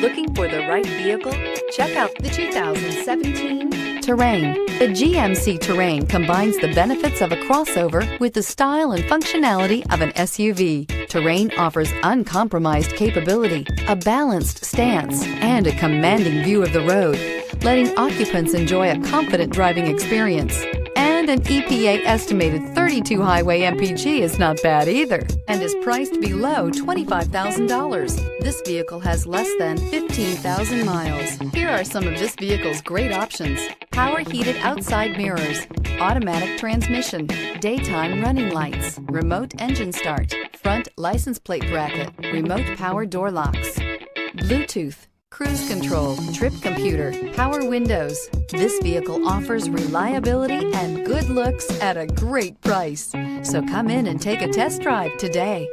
Looking for the right vehicle? Check out the 2017 Terrain. The GMC Terrain combines the benefits of a crossover with the style and functionality of an SUV. Terrain offers uncompromised capability, a balanced stance, and a commanding view of the road, letting occupants enjoy a confident driving experience. And an EPA estimated 32 highway MPG is not bad either, and is priced below $25,000. This vehicle has less than 15,000 miles. Here are some of this vehicle's great options: power heated outside mirrors, automatic transmission, daytime running lights, remote engine start, front license plate bracket, remote power door locks, Bluetooth, cruise control, trip computer, power windows. This vehicle offers reliability and good looks at a great price. So come in and take a test drive today.